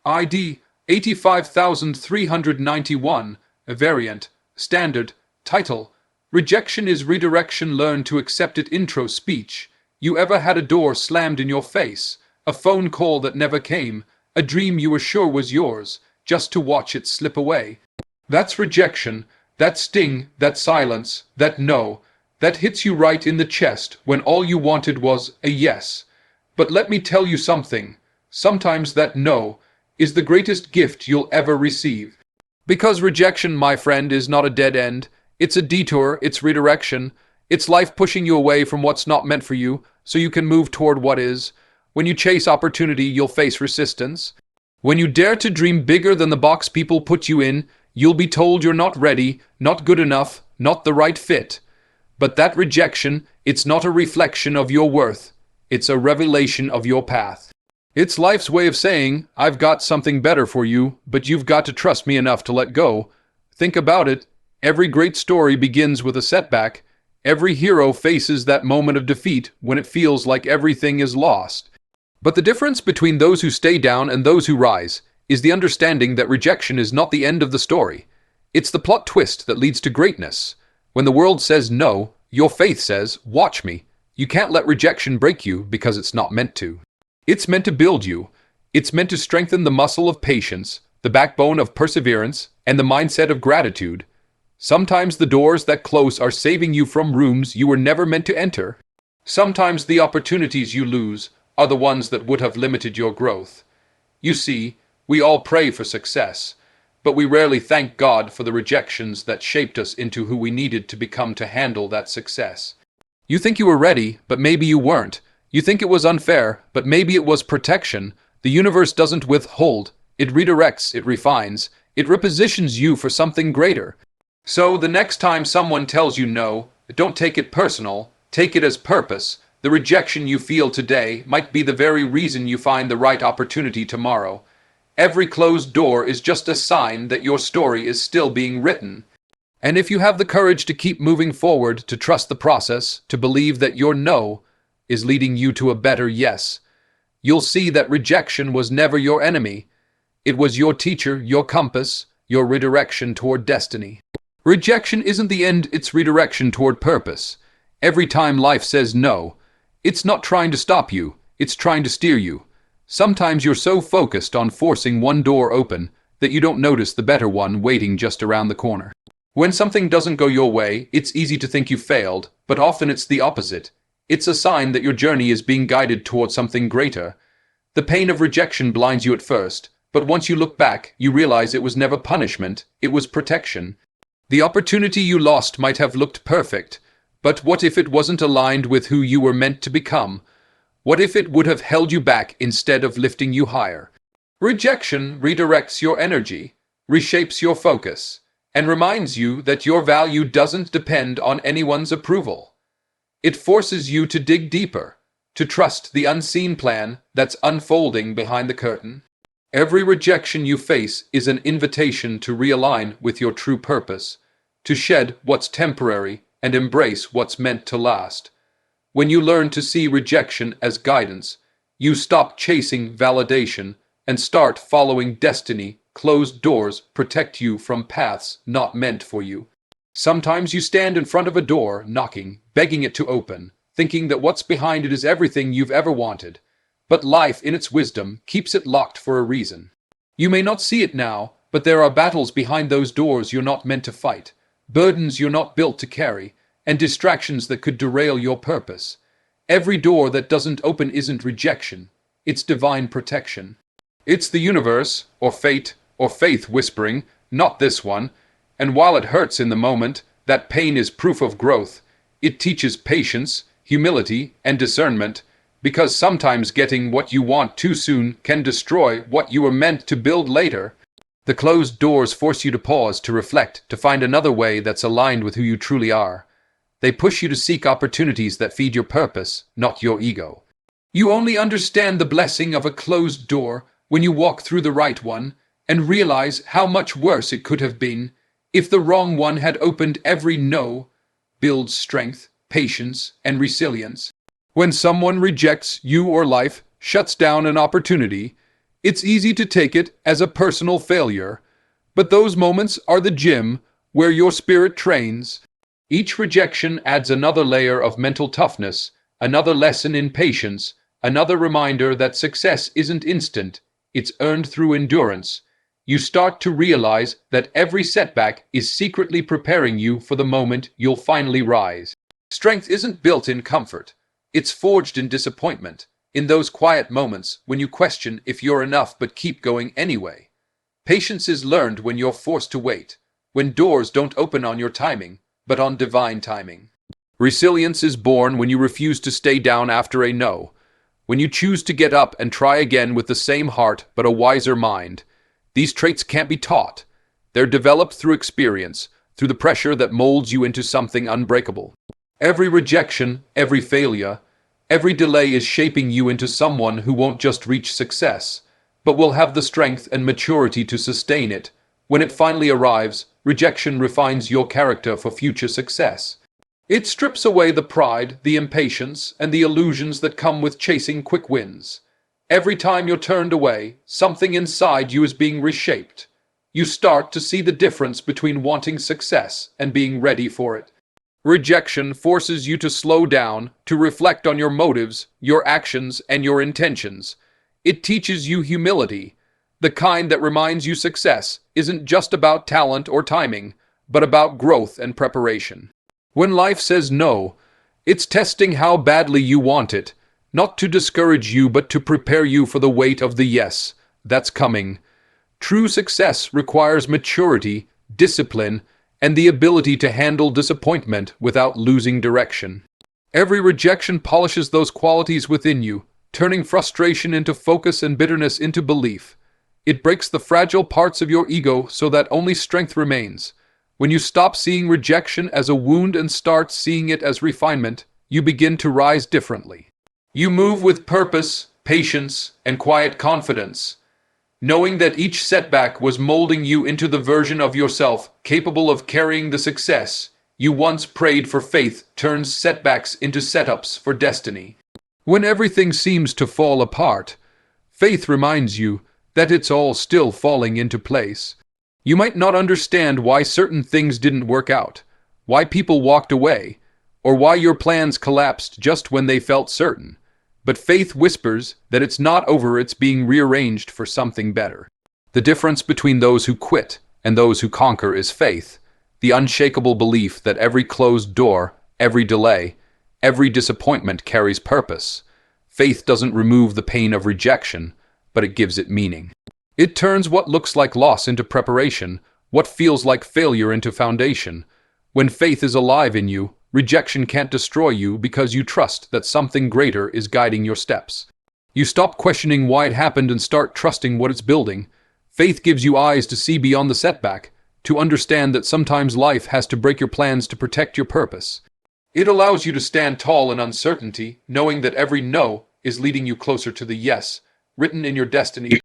ID 85391, a variant, standard, title, Rejection is Redirection, Learn to Accept It. Intro speech. You ever had a door slammed in your face, a phone call that never came, a dream you were sure was yours, just to watch it slip away? That's rejection, that sting, that silence, that no, that hits you right in the chest when all you wanted was a yes. But let me tell you something, sometimes that no is the greatest gift you'll ever receive. Because rejection, my friend, is not a dead end. It's a detour, it's redirection. It's life pushing you away from what's not meant for you so you can move toward what is. When you chase opportunity, you'll face resistance. When you dare to dream bigger than the box people put you in, you'll be told you're not ready, not good enough, not the right fit. But that rejection, it's not a reflection of your worth. It's a revelation of your path. It's life's way of saying, I've got something better for you, but you've got to trust me enough to let go. Think about it. Every great story begins with a setback. Every hero faces that moment of defeat when it feels like everything is lost. But the difference between those who stay down and those who rise is the understanding that rejection is not the end of the story. It's the plot twist that leads to greatness. When the world says no, your faith says, watch me. You can't let rejection break you because it's not meant to. It's meant to build you. It's meant to strengthen the muscle of patience, the backbone of perseverance, and the mindset of gratitude. Sometimes the doors that close are saving you from rooms you were never meant to enter. Sometimes the opportunities you lose are the ones that would have limited your growth. You see, we all pray for success, but we rarely thank God for the rejections that shaped us into who we needed to become to handle that success. You think you were ready, but maybe you weren't. You think it was unfair, but maybe it was protection. The universe doesn't withhold. It redirects, it refines, it repositions you for something greater. So the next time someone tells you no, don't take it personal. Take it as purpose. The rejection you feel today might be the very reason you find the right opportunity tomorrow. Every closed door is just a sign that your story is still being written. And if you have the courage to keep moving forward, to trust the process, to believe that your no is leading you to a better yes, you'll see that rejection was never your enemy. It was your teacher, your compass, your redirection toward destiny. Rejection isn't the end, it's redirection toward purpose. Every time life says no, it's not trying to stop you, it's trying to steer you. Sometimes you're so focused on forcing one door open that you don't notice the better one waiting just around the corner. When something doesn't go your way, it's easy to think you failed, but often it's the opposite. It's a sign that your journey is being guided toward something greater. The pain of rejection blinds you at first, but once you look back, you realize it was never punishment, it was protection. The opportunity you lost might have looked perfect, but what if it wasn't aligned with who you were meant to become? What if it would have held you back instead of lifting you higher? Rejection redirects your energy, reshapes your focus, and reminds you that your value doesn't depend on anyone's approval. It forces you to dig deeper, to trust the unseen plan that's unfolding behind the curtain. Every rejection you face is an invitation to realign with your true purpose, to shed what's temporary and embrace what's meant to last. When you learn to see rejection as guidance, you stop chasing validation and start following destiny. Closed doors protect you from paths not meant for you. Sometimes you stand in front of a door, knocking, begging it to open, thinking that what's behind it is everything you've ever wanted. But life, in its wisdom, keeps it locked for a reason. You may not see it now, but there are battles behind those doors you're not meant to fight, burdens you're not built to carry, and distractions that could derail your purpose. Every door that doesn't open isn't rejection, it's divine protection. It's the universe, or fate, or faith whispering, not this one. And while it hurts in the moment, that pain is proof of growth. It teaches patience, humility, and discernment, because sometimes getting what you want too soon can destroy what you were meant to build later. The closed doors force you to pause, to reflect, to find another way that's aligned with who you truly are. They push you to seek opportunities that feed your purpose, not your ego. You only understand the blessing of a closed door when you walk through the right one and realize how much worse it could have been if the wrong one had opened. Every no builds strength, patience, and resilience. When someone rejects you or life shuts down an opportunity, It's easy to take it as a personal failure, but those moments are the gym where your spirit trains. Each rejection adds another layer of mental toughness, another lesson in patience, another reminder that success isn't instant, it's earned through endurance. You start to realize that every setback is secretly preparing you for the moment you'll finally rise. Strength isn't built in comfort. It's forged in disappointment, in those quiet moments when you question if you're enough but keep going anyway. Patience is learned when you're forced to wait, when doors don't open on your timing, but on divine timing. Resilience is born when you refuse to stay down after a no, when you choose to get up and try again with the same heart but a wiser mind. These traits can't be taught. They're developed through experience, through the pressure that molds you into something unbreakable. Every rejection, every failure, every delay is shaping you into someone who won't just reach success, but will have the strength and maturity to sustain it. When it finally arrives, rejection refines your character for future success. It strips away the pride, the impatience, and the illusions that come with chasing quick wins. Every time you're turned away, something inside you is being reshaped. You start to see the difference between wanting success and being ready for it. Rejection forces you to slow down, to reflect on your motives, your actions, and your intentions. It teaches you humility, the kind that reminds you success isn't just about talent or timing, but about growth and preparation. When life says no, it's testing how badly you want it, not to discourage you but to prepare you for the weight of the yes that's coming. True success requires maturity, discipline, and the ability to handle disappointment without losing direction. Every rejection polishes those qualities within you, turning frustration into focus and bitterness into belief. It breaks the fragile parts of your ego so that only strength remains. When you stop seeing rejection as a wound and start seeing it as refinement, you begin to rise differently. You move with purpose, patience, and quiet confidence, knowing that each setback was molding you into the version of yourself capable of carrying the success you once prayed for. Faith turns setbacks into setups for destiny. When everything seems to fall apart, faith reminds you that it's all still falling into place. You might not understand why certain things didn't work out, why people walked away, or why your plans collapsed just when they felt certain. But faith whispers that it's not over, it's being rearranged for something better. The difference between those who quit and those who conquer is faith, the unshakable belief that every closed door, every delay, every disappointment carries purpose. Faith doesn't remove the pain of rejection, but it gives it meaning. It turns what looks like loss into preparation, what feels like failure into foundation. When faith is alive in you, rejection can't destroy you because you trust that something greater is guiding your steps. You stop questioning why it happened and start trusting what it's building. Faith gives you eyes to see beyond the setback, to understand that sometimes life has to break your plans to protect your purpose. It allows you to stand tall in uncertainty, knowing that every no is leading you closer to the yes, written in your destiny.